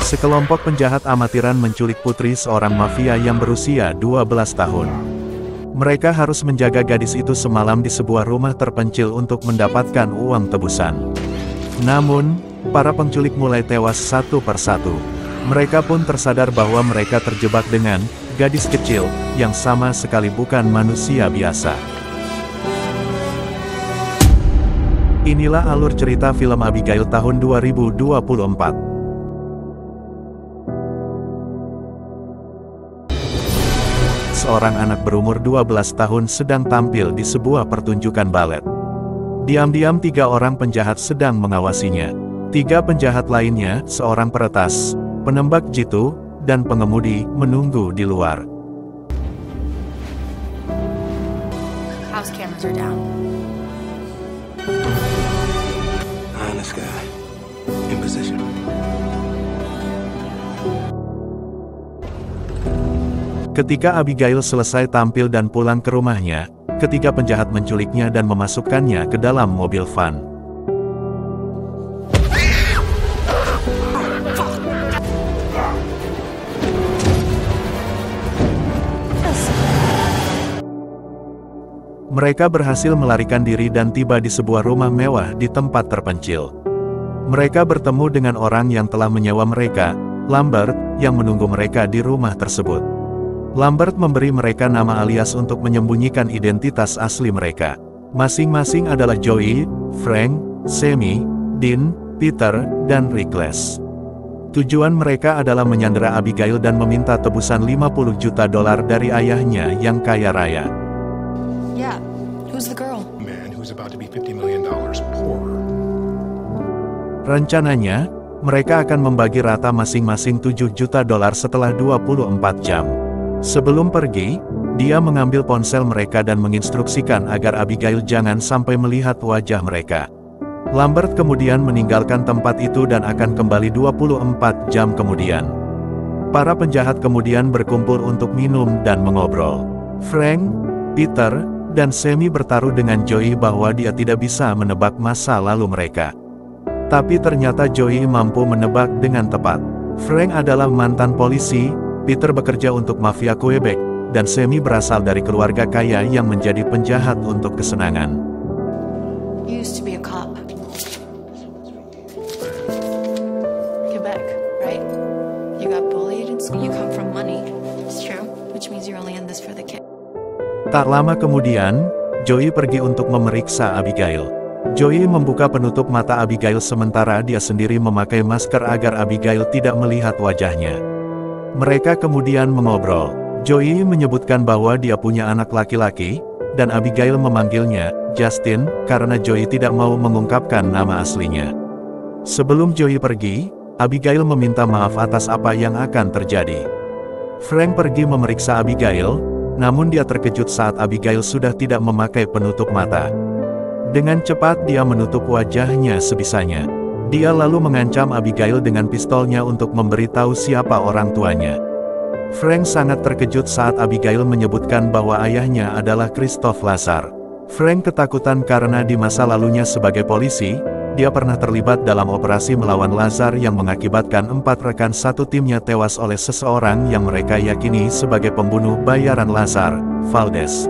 Sekelompok penjahat amatiran menculik putri seorang mafia yang berusia 12 tahun. Mereka harus menjaga gadis itu semalam di sebuah rumah terpencil untuk mendapatkan uang tebusan. Namun, para penculik mulai tewas satu persatu. Mereka pun tersadar bahwa mereka terjebak dengan gadis kecil yang sama sekali bukan manusia biasa. Inilah alur cerita film Abigail tahun 2024. Seorang anak berumur 12 tahun sedang tampil di sebuah pertunjukan balet. Diam-diam 3 orang penjahat sedang mengawasinya. 3 penjahat lainnya, seorang peretas, penembak jitu, dan pengemudi, menunggu di luar. House cameras are down. Honest guy. In position. Ketika Abigail selesai tampil dan pulang ke rumahnya, ketiga penjahat menculiknya dan memasukkannya ke dalam mobil van. Mereka berhasil melarikan diri dan tiba di sebuah rumah mewah di tempat terpencil. Mereka bertemu dengan orang yang telah menyewa mereka, Lambert, yang menunggu mereka di rumah tersebut. Lambert memberi mereka nama alias untuk menyembunyikan identitas asli mereka. Masing-masing adalah Joey, Frank, Sammy, Dean, Peter, dan Reckless. Tujuan mereka adalah menyandera Abigail dan meminta tebusan $50 juta dari ayahnya yang kaya raya. Yeah, who's the girl? Man who's about to be $50 million poorer. Rencananya, mereka akan membagi rata masing-masing $7 juta setelah 24 jam. Sebelum pergi, dia mengambil ponsel mereka dan menginstruksikan agar Abigail jangan sampai melihat wajah mereka. Lambert kemudian meninggalkan tempat itu dan akan kembali 24 jam kemudian. Para penjahat kemudian berkumpul untuk minum dan mengobrol. Frank, Peter, dan Sammy bertaruh dengan Joey bahwa dia tidak bisa menebak masa lalu mereka. Tapi ternyata Joey mampu menebak dengan tepat. Frank adalah mantan polisi, Peter bekerja untuk mafia Quebec, dan Sammy berasal dari keluarga kaya yang menjadi penjahat untuk kesenangan. You used to be a cop. Quebec, right? You got bullied and you come from money. It's true, which means you're only in this for the kid. Tak lama kemudian, Joey pergi untuk memeriksa Abigail. Joey membuka penutup mata Abigail sementara dia sendiri memakai masker agar Abigail tidak melihat wajahnya. Mereka kemudian mengobrol. Joey menyebutkan bahwa dia punya anak laki-laki, dan Abigail memanggilnya Justin, karena Joey tidak mau mengungkapkan nama aslinya. Sebelum Joey pergi, Abigail meminta maaf atas apa yang akan terjadi. Frank pergi memeriksa Abigail, namun dia terkejut saat Abigail sudah tidak memakai penutup mata. Dengan cepat dia menutup wajahnya sebisanya. Dia lalu mengancam Abigail dengan pistolnya untuk memberitahu siapa orang tuanya. Frank sangat terkejut saat Abigail menyebutkan bahwa ayahnya adalah Christophe Lazar. Frank ketakutan karena di masa lalunya sebagai polisi, dia pernah terlibat dalam operasi melawan Lazar yang mengakibatkan 4 rekan satu timnya tewas oleh seseorang yang mereka yakini sebagai pembunuh bayaran Lazar, Valdez.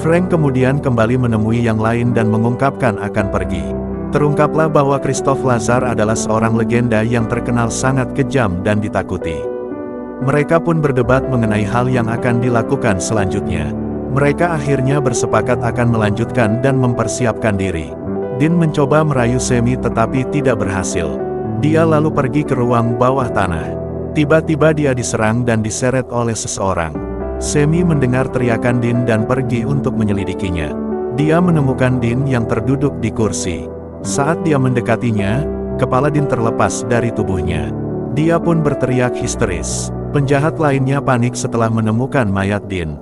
Frank kemudian kembali menemui yang lain dan mengungkapkan akan pergi. Terungkaplah bahwa Christophe Lazar adalah seorang legenda yang terkenal sangat kejam dan ditakuti. Mereka pun berdebat mengenai hal yang akan dilakukan selanjutnya. Mereka akhirnya bersepakat akan melanjutkan dan mempersiapkan diri. Dean mencoba merayu Sammy tetapi tidak berhasil. Dia lalu pergi ke ruang bawah tanah. Tiba-tiba dia diserang dan diseret oleh seseorang. Sammy mendengar teriakan Dean dan pergi untuk menyelidikinya. Dia menemukan Dean yang terduduk di kursi. Saat dia mendekatinya, kepala Dean terlepas dari tubuhnya. Dia pun berteriak histeris. Penjahat lainnya panik setelah menemukan mayat Dean.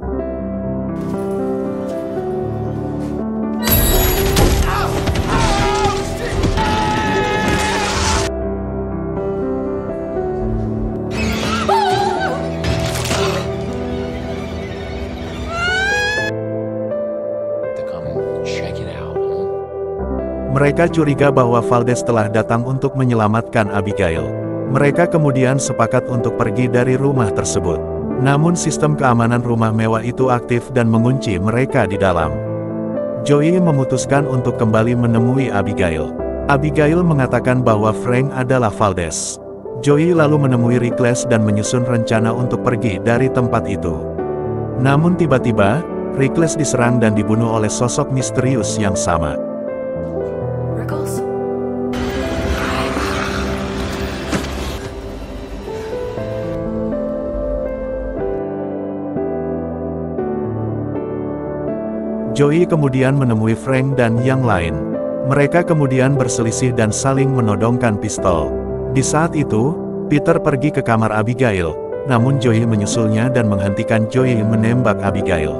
Mereka curiga bahwa Valdez telah datang untuk menyelamatkan Abigail. Mereka kemudian sepakat untuk pergi dari rumah tersebut. Namun sistem keamanan rumah mewah itu aktif dan mengunci mereka di dalam. Joey memutuskan untuk kembali menemui Abigail. Abigail mengatakan bahwa Frank adalah Valdez. Joey lalu menemui Reckless dan menyusun rencana untuk pergi dari tempat itu. Namun tiba-tiba, Reckless diserang dan dibunuh oleh sosok misterius yang sama. Rickles? Joey kemudian menemui Frank dan yang lain. Mereka kemudian berselisih dan saling menodongkan pistol. Di saat itu, Peter pergi ke kamar Abigail, namun Joey menyusulnya dan menghentikan Joey menembak Abigail.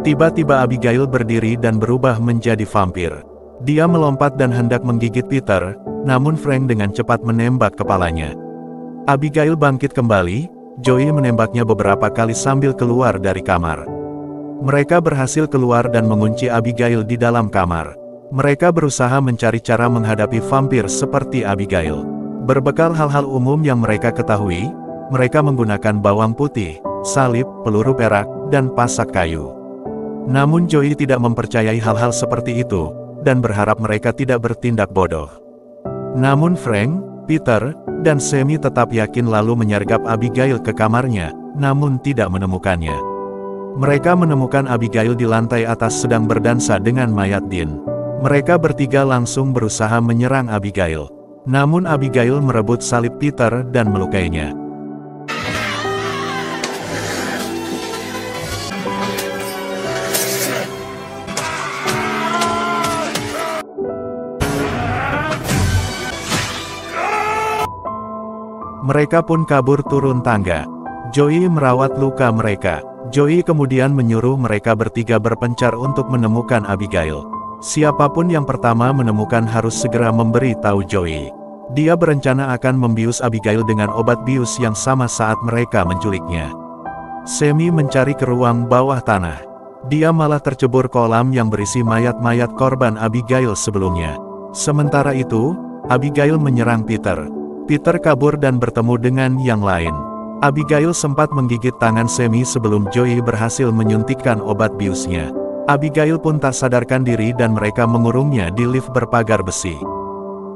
Tiba-tiba Abigail berdiri dan berubah menjadi vampir. Dia melompat dan hendak menggigit Peter, namun Frank dengan cepat menembak kepalanya. Abigail bangkit kembali, Joey menembaknya beberapa kali sambil keluar dari kamar. Mereka berhasil keluar dan mengunci Abigail di dalam kamar. Mereka berusaha mencari cara menghadapi vampir seperti Abigail. Berbekal hal-hal umum yang mereka ketahui, mereka menggunakan bawang putih, salib, peluru perak, dan pasak kayu. Namun Joey tidak mempercayai hal-hal seperti itu, dan berharap mereka tidak bertindak bodoh. Namun Frank, Peter, dan Sammy tetap yakin lalu menyergap Abigail ke kamarnya, namun tidak menemukannya. Mereka menemukan Abigail di lantai atas sedang berdansa dengan mayat Dean. Mereka bertiga langsung berusaha menyerang Abigail. Namun Abigail merebut salib Peter dan melukainya. Mereka pun kabur turun tangga. Joey merawat luka mereka. Joey kemudian menyuruh mereka bertiga berpencar untuk menemukan Abigail. Siapapun yang pertama menemukan harus segera memberi tahu Joey. Dia berencana akan membius Abigail dengan obat bius yang sama saat mereka menculiknya. Sammy mencari ke ruang bawah tanah. Dia malah tercebur kolam yang berisi mayat-mayat korban Abigail sebelumnya. Sementara itu, Abigail menyerang Peter. Peter kabur dan bertemu dengan yang lain. Abigail sempat menggigit tangan Sammy sebelum Joey berhasil menyuntikkan obat biusnya. Abigail pun tak sadarkan diri dan mereka mengurungnya di lift berpagar besi.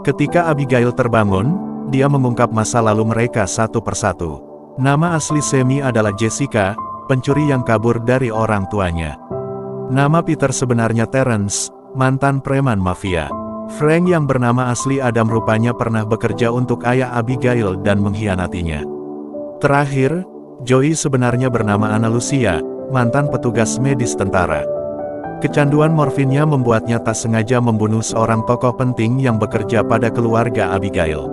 Ketika Abigail terbangun, dia mengungkap masa lalu mereka satu persatu. Nama asli Sammy adalah Jessica, pencuri yang kabur dari orang tuanya. Nama Peter sebenarnya Terence, mantan preman mafia. Frank yang bernama asli Adam rupanya pernah bekerja untuk ayah Abigail dan mengkhianatinya. Terakhir, Joey sebenarnya bernama Ana Lucia, mantan petugas medis tentara. Kecanduan morfinnya membuatnya tak sengaja membunuh seorang tokoh penting yang bekerja pada keluarga Abigail.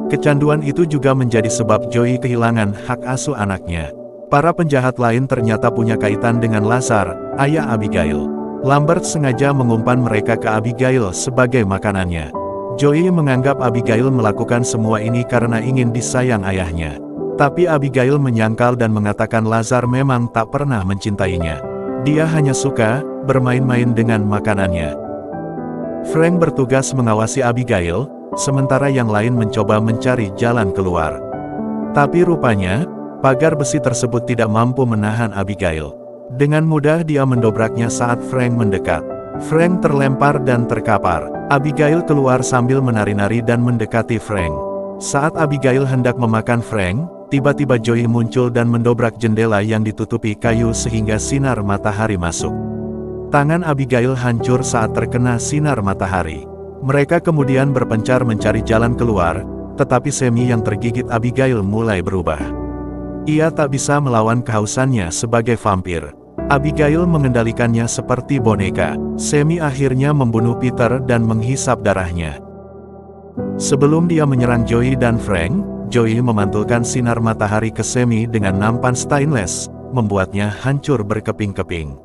Kecanduan itu juga menjadi sebab Joey kehilangan hak asuh anaknya. Para penjahat lain ternyata punya kaitan dengan Lazar, ayah Abigail. Lambert sengaja mengumpan mereka ke Abigail sebagai makanannya. Joey menganggap Abigail melakukan semua ini karena ingin disayang ayahnya. Tapi Abigail menyangkal dan mengatakan Lazar memang tak pernah mencintainya. Dia hanya suka bermain-main dengan makanannya. Frank bertugas mengawasi Abigail, sementara yang lain mencoba mencari jalan keluar. Tapi rupanya, pagar besi tersebut tidak mampu menahan Abigail. Dengan mudah dia mendobraknya saat Frank mendekat. Frank terlempar dan terkapar. Abigail keluar sambil menari-nari dan mendekati Frank. Saat Abigail hendak memakan Frank, tiba-tiba Joey muncul dan mendobrak jendela yang ditutupi kayu sehingga sinar matahari masuk. Tangan Abigail hancur saat terkena sinar matahari. Mereka kemudian berpencar mencari jalan keluar, tetapi Sammy yang tergigit Abigail mulai berubah. Ia tak bisa melawan kehausannya sebagai vampir. Abigail mengendalikannya seperti boneka. Sammy akhirnya membunuh Peter dan menghisap darahnya. Sebelum dia menyerang Joey dan Frank, Joey memantulkan sinar matahari ke Sammy dengan nampan stainless, membuatnya hancur berkeping-keping.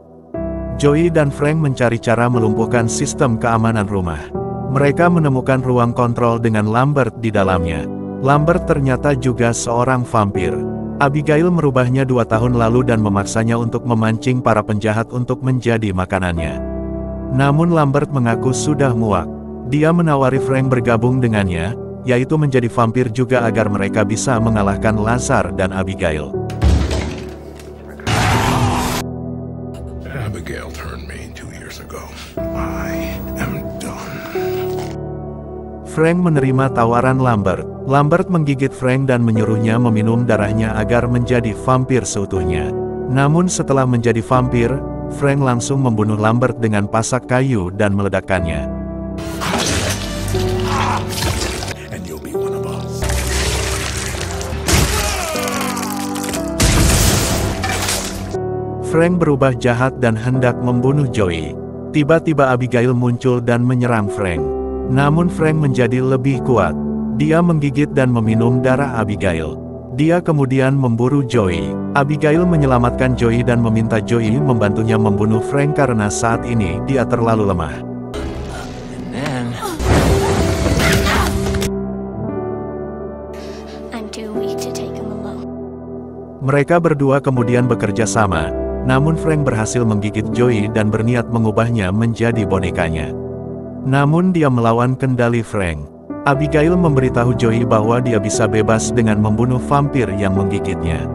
Joey dan Frank mencari cara melumpuhkan sistem keamanan rumah. Mereka menemukan ruang kontrol dengan Lambert di dalamnya. Lambert ternyata juga seorang vampir. Abigail merubahnya 2 tahun lalu dan memaksanya untuk memancing para penjahat untuk menjadi makanannya. Namun Lambert mengaku sudah muak. Dia menawari Frank bergabung dengannya, yaitu menjadi vampir juga agar mereka bisa mengalahkan Lazar dan Abigail. Abigail turned me 2 years ago. I am done. Frank menerima tawaran Lambert. Lambert menggigit Frank dan menyuruhnya meminum darahnya agar menjadi vampir seutuhnya. Namun setelah menjadi vampir, Frank langsung membunuh Lambert dengan pasak kayu dan meledakkannya. And you'll be one of us. Frank berubah jahat dan hendak membunuh Joey. Tiba-tiba Abigail muncul dan menyerang Frank. Namun Frank menjadi lebih kuat. Dia menggigit dan meminum darah Abigail. Dia kemudian memburu Joey. Abigail menyelamatkan Joey dan meminta Joey membantunya membunuh Frank karena saat ini dia terlalu lemah. I'm too weak to take him alone. Mereka berdua kemudian bekerja sama, namun Frank berhasil menggigit Joey dan berniat mengubahnya menjadi bonekanya. Namun dia melawan kendali Frank. Abigail memberitahu Joey bahwa dia bisa bebas dengan membunuh vampir yang menggigitnya.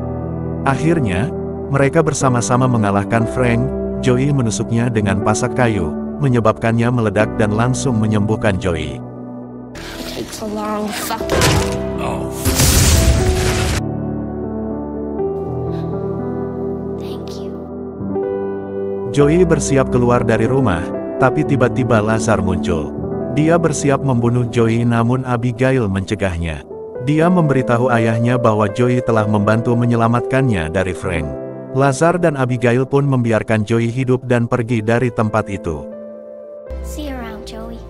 Akhirnya, mereka bersama-sama mengalahkan Frank. Joey menusuknya dengan pasak kayu, menyebabkannya meledak dan langsung menyembuhkan Joey. It takes a long fucking. Thank you. Joey bersiap keluar dari rumah, tapi tiba-tiba Lazar muncul. Dia bersiap membunuh Joey namun Abigail mencegahnya. Dia memberitahu ayahnya bahwa Joey telah membantu menyelamatkannya dari Frank. Lazar dan Abigail pun membiarkan Joey hidup dan pergi dari tempat itu. See you around, Joey.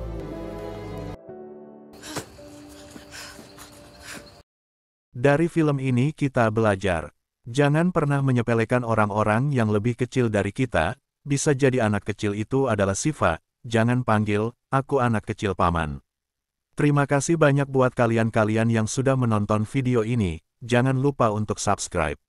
Dari film ini kita belajar, jangan pernah menyepelekan orang-orang yang lebih kecil dari kita. Bisa jadi anak kecil itu adalah Siva. Jangan panggil, aku anak kecil paman. Terima kasih banyak buat kalian-kalian yang sudah menonton video ini, jangan lupa untuk subscribe.